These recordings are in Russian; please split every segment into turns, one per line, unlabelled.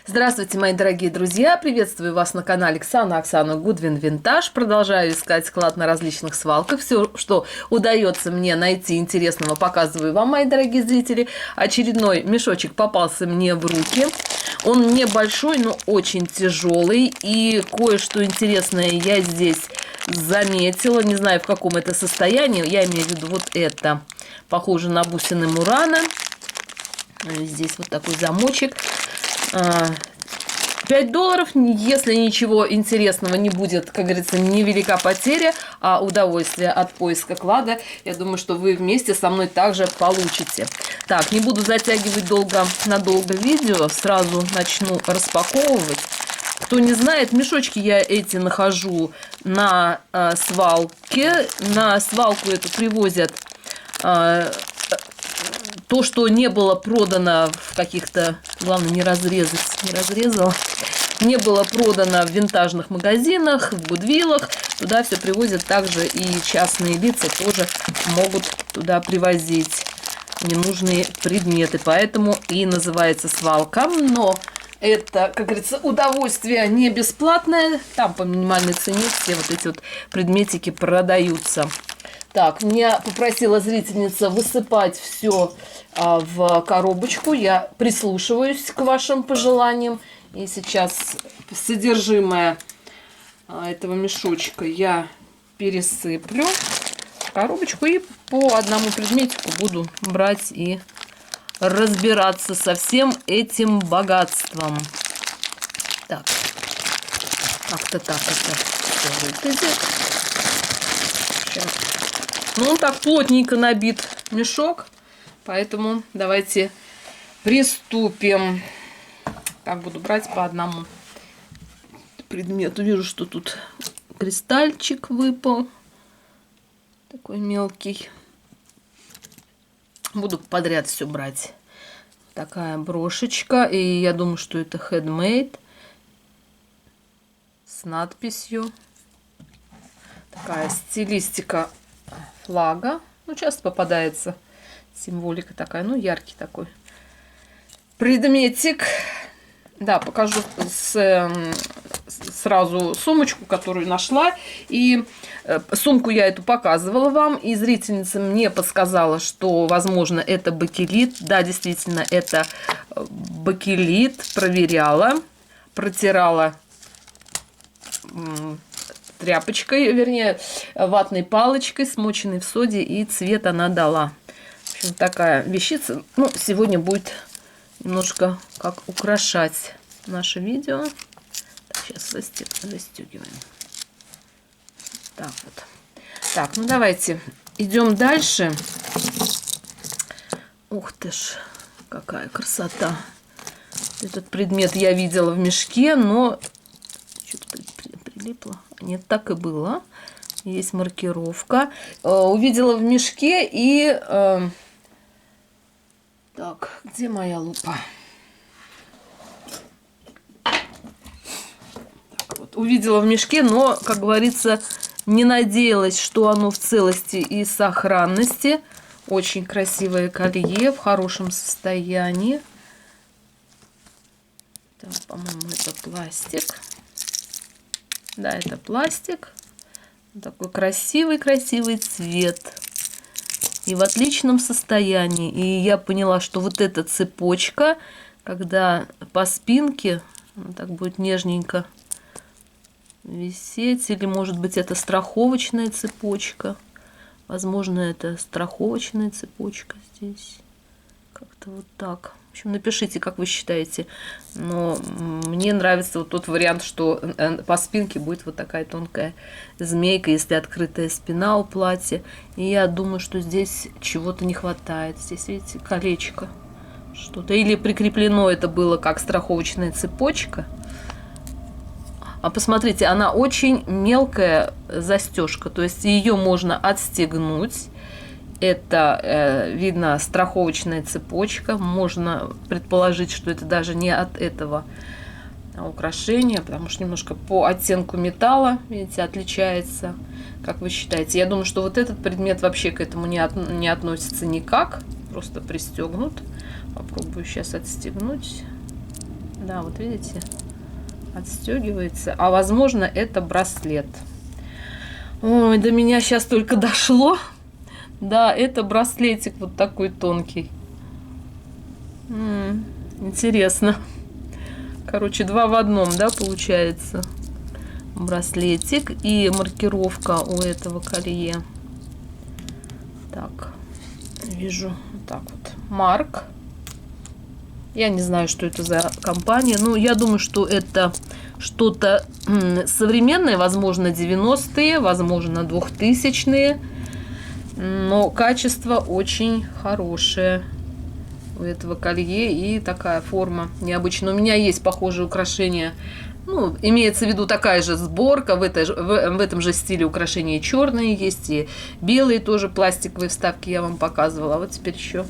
Здравствуйте, мои дорогие друзья! Приветствую вас на канале Оксана Гудвин Винтаж. Продолжаю искать склад на различных свалках. Все, что удается мне найти интересного, показываю вам, мои дорогие зрители. Очередной мешочек попался мне в руки. Он небольшой, но очень тяжелый. И кое-что интересное я здесь заметила. Не знаю, в каком это состоянии. Я имею в виду вот это. Похоже на бусины Мурана. Здесь вот такой замочек. $5, если ничего интересного не будет, как говорится, невелика потеря, а удовольствие от поиска клада, я думаю, что вы вместе со мной также получите. Так, не буду затягивать надолго видео, сразу начну распаковывать. Кто не знает, мешочки я эти нахожу на свалке. На свалку эту привозят то, что не было продано в каких-то... Главное, не разрезала. Не было продано в винтажных магазинах, в Гудвиллах. Туда все привозят. Также и частные лица тоже могут туда привозить ненужные предметы. Поэтому и называется свалка. Но это, как говорится, удовольствие не бесплатное. Там по минимальной цене все вот эти вот предметики продаются. Так, меня попросила зрительница высыпать все в коробочку. Я прислушиваюсь к вашим пожеланиям. И сейчас содержимое этого мешочка я пересыплю в коробочку. И по одному предметику буду брать и разбираться со всем этим богатством. Так, как-то так это все выглядит. Сейчас. Ну, он так плотненько набит мешок, поэтому давайте приступим. Так, буду брать по одному предмету. Вижу, что тут кристальчик выпал, такой мелкий. Буду подряд все брать. Такая брошечка, и я думаю, что это handmade с надписью. Такая стилистика флага. Ну, часто попадается символика такая, ну, яркий такой предметик. Да, покажу сразу сумочку, которую нашла. И сумку я эту показывала вам. И зрительница мне подсказала, что, возможно, это бакелит. Да, действительно, это бакелит. Проверяла, протирала тряпочкой, вернее, ватной палочкой, смоченной в соде, и цвет она дала. В общем, такая вещица. Ну, сегодня будет немножко как украшать наше видео. Так, сейчас застегиваем. Так вот. Так, ну давайте идем дальше. Ух ты ж, какая красота. Этот предмет я видела в мешке, но что-то прилипло. Нет, так и было. Есть маркировка. Увидела в мешке и... Так, где моя лупа? Так вот, увидела в мешке, но, как говорится, не надеялась, что оно в целости и сохранности. Очень красивое колье, в хорошем состоянии. Так, по-моему, это пластик. Да, это пластик. Такой красивый цвет. И в отличном состоянии. И я поняла, что вот эта цепочка, когда по спинке, так будет нежненько висеть. Или, может быть, это страховочная цепочка. Возможно, это страховочная цепочка здесь. Как-то вот так. В общем, напишите, как вы считаете. Но мне нравится вот тот вариант, что по спинке будет вот такая тонкая змейка, если открытая спина у платья. И я думаю, что здесь чего-то не хватает. Здесь, видите, колечко. Что-то. Или прикреплено это было как страховочная цепочка. А посмотрите, она очень мелкая застежка. То есть ее можно отстегнуть. Это, видно, страховочная цепочка. Можно предположить, что это даже не от этого украшения, потому что немножко по оттенку металла, видите, отличается. Как вы считаете? Я думаю, что вот этот предмет вообще к этому не относится никак. Просто пристегнут. Попробую сейчас отстегнуть. Да, вот видите, отстегивается. А возможно, это браслет. Ой, до меня сейчас только дошло. Да, это браслетик вот такой тонкий. Интересно. Короче, 2 в одном, да, получается. Браслетик и маркировка у этого колье. Так, вижу вот так вот. Марк. Я не знаю, что это за компания. Ну, я думаю, что это что-то современное, возможно, 90-е, возможно, 2000-е. Но качество очень хорошее у этого колье. И такая форма необычная. У меня есть похожие украшения. Ну, имеется в виду такая же сборка, в этом же стиле украшения черные есть, и белые тоже пластиковые вставки я вам показывала. А вот теперь еще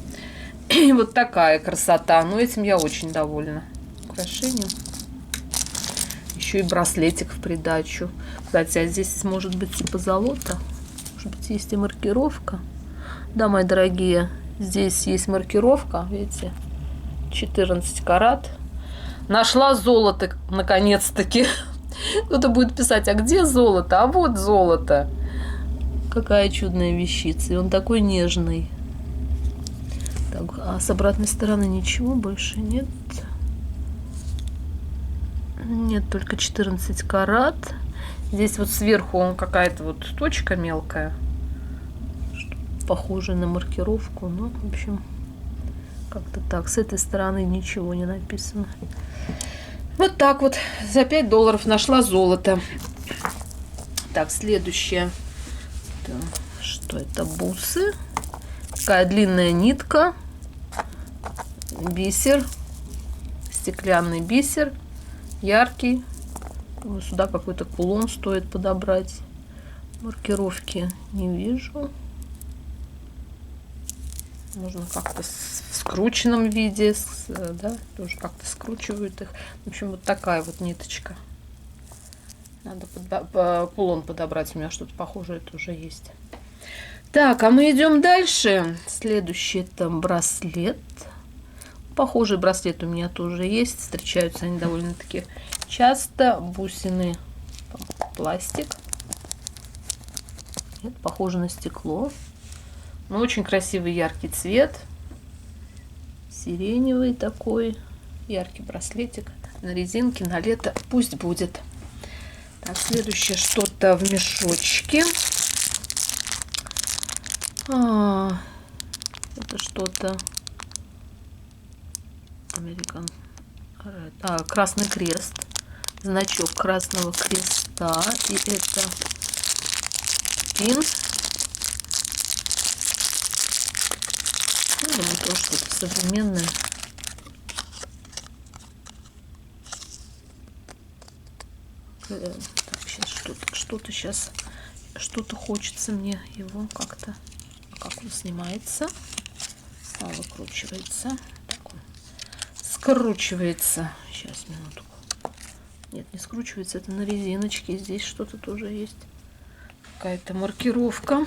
и вот такая красота. Ну, этим я очень довольна. Украшением. Еще и браслетик в придачу. Кстати, а здесь может быть типа золота. Может быть, есть и маркировка. Да, мои дорогие, здесь есть маркировка, видите, 14 карат. Нашла золото, наконец-таки. Кто-то будет писать, а где золото? А вот золото. Какая чудная вещица. И он такой нежный. Так, а с обратной стороны ничего больше нет. Нет, только 14 карат. Здесь вот сверху какая-то вот точка мелкая. Похожая на маркировку. Ну, в общем, как-то так. С этой стороны ничего не написано. Вот так вот. За $5 нашла золото. Так, следующее. Что это? Бусы. Такая длинная нитка. Бисер. Стеклянный бисер. Яркий. Сюда какой-то кулон стоит подобрать. Маркировки не вижу. Можно как-то в скрученном виде, да, тоже как-то скручивают их. В общем, вот такая вот ниточка. Надо кулон подобрать, у меня что-то похожее тоже есть. Так, а мы идем дальше. Следующий это браслет. Похожий браслет у меня тоже есть. Встречаются они довольно-таки часто. Бусины, пластик. Нет, похоже на стекло. Но очень красивый яркий цвет. Сиреневый такой. Яркий браслетик. На резинке, на лето. Пусть будет. Так, следующее что-то в мешочке. Это что-то. Красный крест. Значок Красного Креста. И это пин. Ну, думаю, тоже что-то современное. Так, сейчас что-то хочется мне его как-то. Как он снимается? Выкручивается. Так он скручивается. Сейчас, минутку. Нет, не скручивается, это на резиночке. Здесь что-то тоже есть. Какая-то маркировка.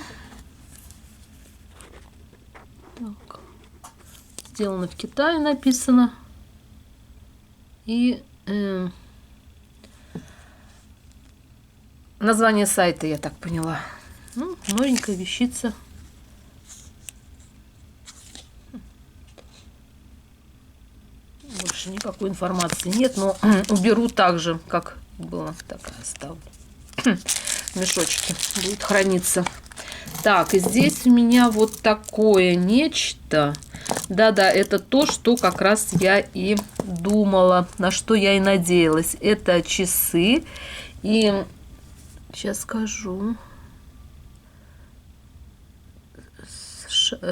Так. Сделано в Китае, написано. И название сайта, я так поняла. Ну, новенькая вещица. Больше никакой информации нет, но уберу так же, как было. Так, оставлю. В мешочке будет храниться. Так, и здесь у меня вот такое нечто. Да-да, это то, что как раз я и думала, на что я и надеялась. Это часы. И сейчас скажу.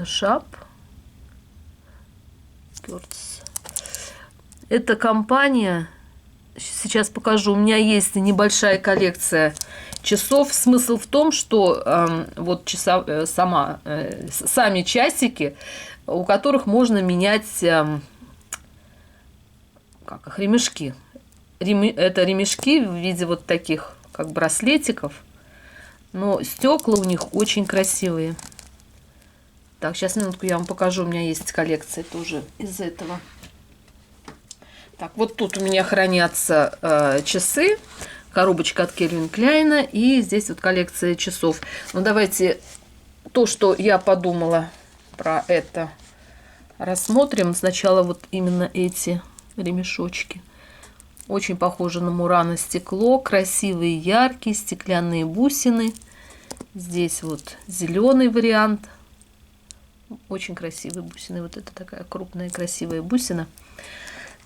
Шап. Это компания. Сейчас покажу. У меня есть небольшая коллекция часов. Смысл в том, что вот сами часики, у которых можно менять как их, ремешки. Это ремешки в виде вот таких, как браслетиков. Но стекла у них очень красивые. Так, сейчас минутку я вам покажу. У меня есть коллекция тоже из этого. Так, вот тут у меня хранятся часы. Коробочка от Кельвин Кляйна. И здесь вот коллекция часов. Ну, давайте то, что я подумала про это, рассмотрим. Сначала вот именно эти ремешочки. Очень похоже на Мурано стекло. Красивые, яркие, стеклянные бусины. Здесь вот зеленый вариант. Очень красивые бусины. Вот это такая крупная, красивая бусина.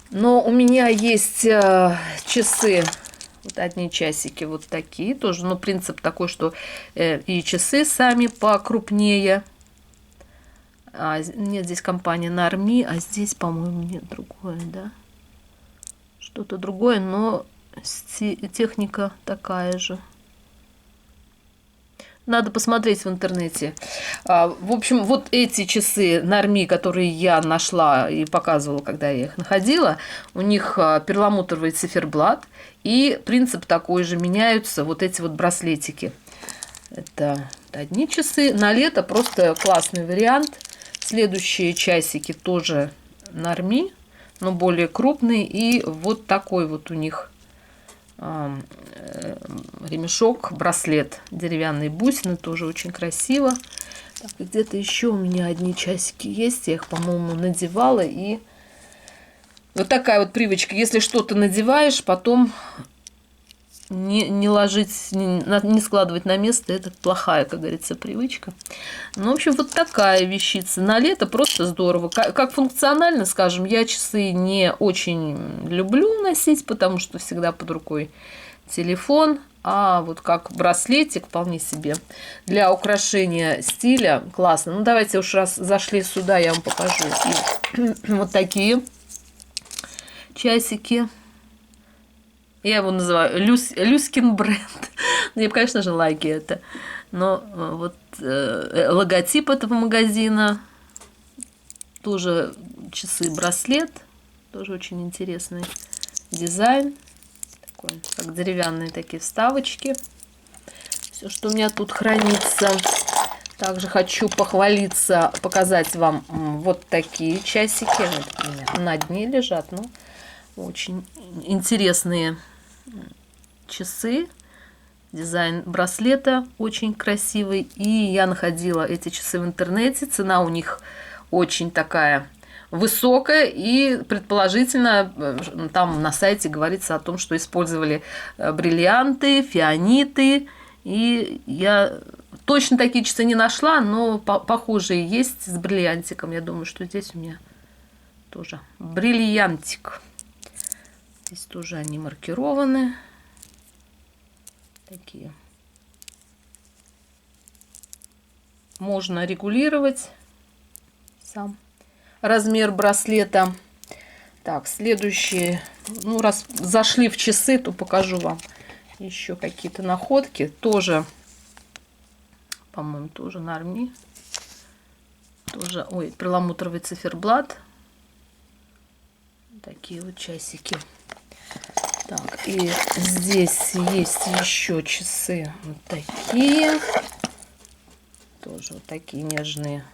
Но у меня есть часы, вот одни часики вот такие тоже. Но принцип такой, что и часы сами покрупнее. Нет, здесь компания Нарми, а здесь, по-моему, нет, другое, да? Что-то другое, но техника такая же. Надо посмотреть в интернете. В общем, вот эти часы Нарми, которые я нашла и показывала, когда я их находила, у них перламутровый циферблат. И принцип такой же, меняются вот эти вот браслетики. Это одни часы. На лето просто классный вариант. Следующие часики тоже Нарми, но более крупные. И вот такой вот у них ремешок, браслет, деревянные бусины, тоже очень красиво. Где-то еще у меня одни часики есть, я их, по-моему, надевала. И вот такая вот привычка, если что-то надеваешь, потом не ложить, не складывать на место, это плохая, как говорится, привычка. Ну, в общем, вот такая вещица. На лето просто здорово. Как функционально, скажем, я часы не очень люблю носить, потому что всегда под рукой телефон. А вот как браслетик вполне себе для украшения стиля классно. Ну, давайте уж раз зашли сюда, я вам покажу. И вот такие часики. Я его называю Люськин бренд. Я, конечно же, лайки это. Но вот логотип этого магазина. Тоже часы-браслет. Тоже очень интересный дизайн. Такой, как деревянные такие вставочки. Все, что у меня тут хранится. Также хочу похвалиться, показать вам вот такие часики. Вот у меня на дне лежат. Ну, очень интересные часы. Дизайн браслета очень красивый. И я находила эти часы в интернете. Цена у них очень такая высокая. И предположительно там на сайте говорится о том, что использовали бриллианты, фианиты. И я точно такие часы не нашла, но похожие есть с бриллиантиком. Я думаю, что здесь у меня тоже бриллиантик. Здесь тоже они маркированы. Такие. Можно регулировать сам размер браслета. Так, следующие. Ну, раз зашли в часы, то покажу вам еще какие-то находки. Тоже, по-моему, тоже Нарми. Тоже, ой, перламутровый циферблат. Такие вот часики. Так, и здесь есть еще часы вот такие. Тоже вот такие нежные.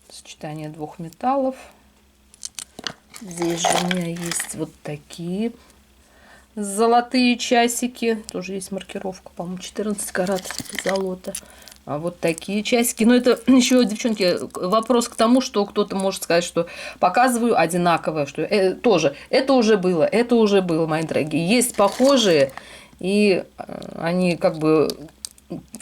Сочетание двух металлов. Здесь же у меня есть вот такие золотые часики. Тоже есть маркировка, по-моему, 14 карат золота. А вот такие часики. Но это еще, девчонки, вопрос к тому, что кто-то может сказать, что показываю одинаковое. Что тоже это уже было, мои дорогие. Есть похожие, и они как бы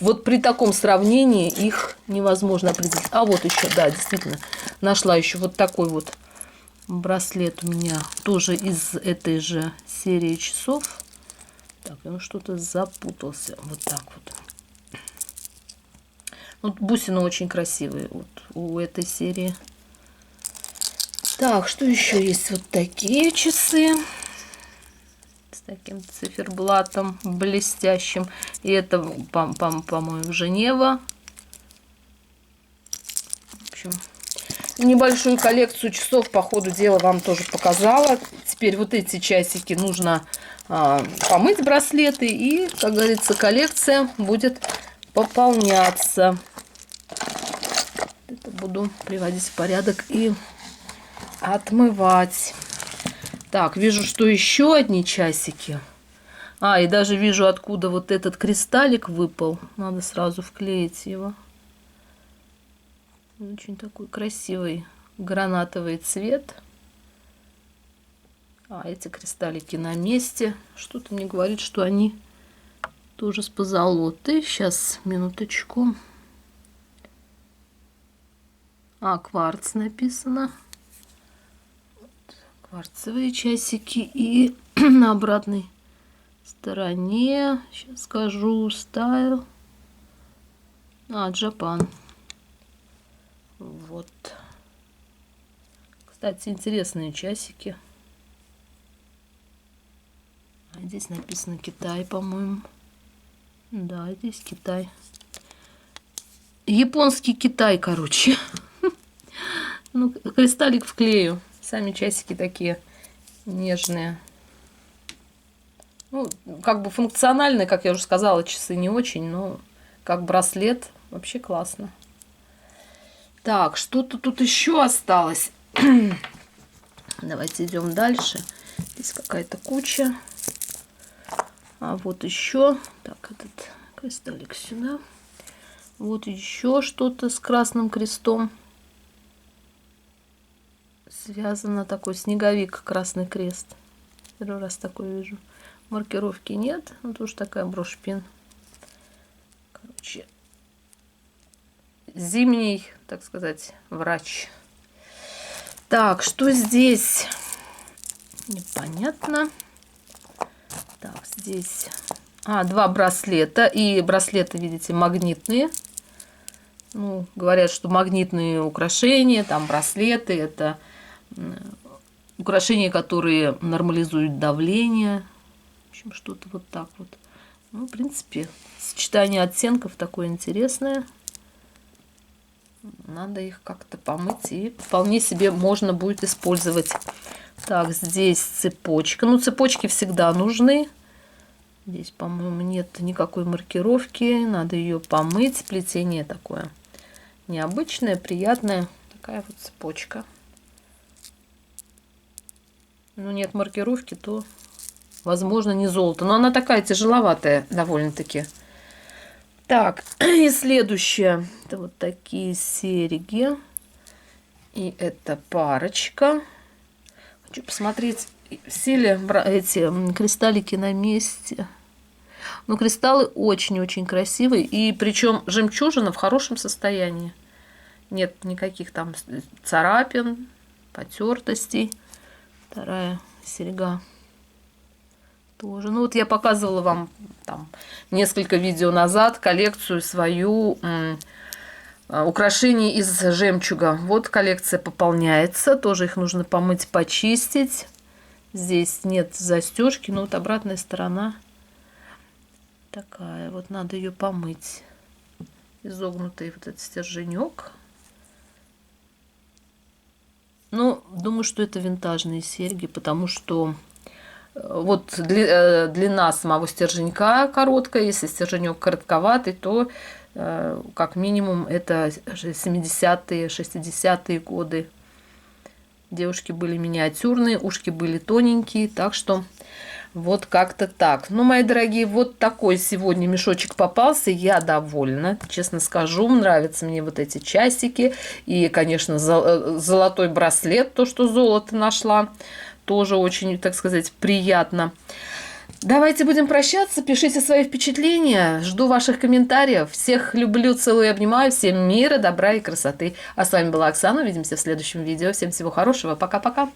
вот при таком сравнении их невозможно определить. А вот еще, да, действительно, нашла еще вот такой вот браслет у меня тоже из этой же серии часов. Так, он что-то запутался. Вот так вот. Вот бусины очень красивые вот у этой серии. Так, что еще есть? Вот такие часы с таким циферблатом блестящим. И это, по-моему, Женева. В общем, небольшую коллекцию часов по ходу дела вам тоже показала. Теперь вот эти часики нужно помыть браслеты. И, как говорится, коллекция будет пополняться. Это буду приводить в порядок и отмывать. Так, вижу, что еще одни часики. И даже вижу, откуда вот этот кристаллик выпал. Надо сразу вклеить его. Очень такой красивый гранатовый цвет. Эти кристаллики на месте. Что-то мне говорит, что они тоже с позолотой. Сейчас, минуточку. Кварц написано. Кварцевые часики. И на обратной стороне, сейчас скажу, стайл. Джапан. Вот. Кстати, интересные часики. Здесь написано Китай, по-моему. Да, здесь Китай. Японский Китай, короче. Ну, кристаллик вклею. Сами часики такие нежные. Ну, как бы функциональные, как я уже сказала, часы не очень, но как браслет вообще классно. Так, что-то тут еще осталось. Давайте идем дальше. Здесь какая-то куча. Вот еще. Так, этот кристаллик сюда. Вот еще что-то с красным крестом. Связано такой снеговик, красный крест. Первый раз такой вижу. Маркировки нет. Ну, тоже такая брошь-пин. Короче, зимний, так сказать, врач. Так, что здесь? Непонятно. Так, здесь... два браслета. И браслеты, видите, магнитные. Ну, говорят, что магнитные украшения, там браслеты, это украшения, которые нормализуют давление. В общем, что-то вот так вот. Ну, в принципе, сочетание оттенков такое интересное. Надо их как-то помыть, и вполне себе можно будет использовать. Так, здесь цепочка. Ну, цепочки всегда нужны. Здесь, по-моему, нет никакой маркировки. Надо ее помыть. Плетение такое необычное, приятное. Такая вот цепочка. Ну, нет маркировки, то, возможно, не золото. Но она такая тяжеловатая довольно-таки. Так, и следующее. Это вот такие серьги. И это парочка. Хочу посмотреть, все ли эти кристаллики на месте. Ну, кристаллы очень-очень красивые. И причем жемчужина в хорошем состоянии. Нет никаких там царапин, потертостей. Вторая серьга тоже. Ну, вот я показывала вам там несколько видео назад коллекцию свою украшений из жемчуга. Вот коллекция пополняется. Тоже их нужно помыть, почистить. Здесь нет застежки, но вот обратная сторона такая. Вот надо ее помыть. Изогнутый вот этот стерженек. Ну, думаю, что это винтажные серьги, потому что вот длина самого стерженька короткая. Если стерженек коротковатый, то как минимум это 70-е, 60-е годы. Девушки были миниатюрные, ушки были тоненькие, так что вот как-то так. Ну, мои дорогие, вот такой сегодня мешочек попался. Я довольна, честно скажу. Нравятся мне вот эти часики. И, конечно, золотой браслет, то, что золото нашла. Тоже очень, так сказать, приятно. Давайте будем прощаться. Пишите свои впечатления. Жду ваших комментариев. Всех люблю, целую и обнимаю. Всем мира, добра и красоты. А с вами была Оксана. Увидимся в следующем видео. Всем всего хорошего. Пока-пока.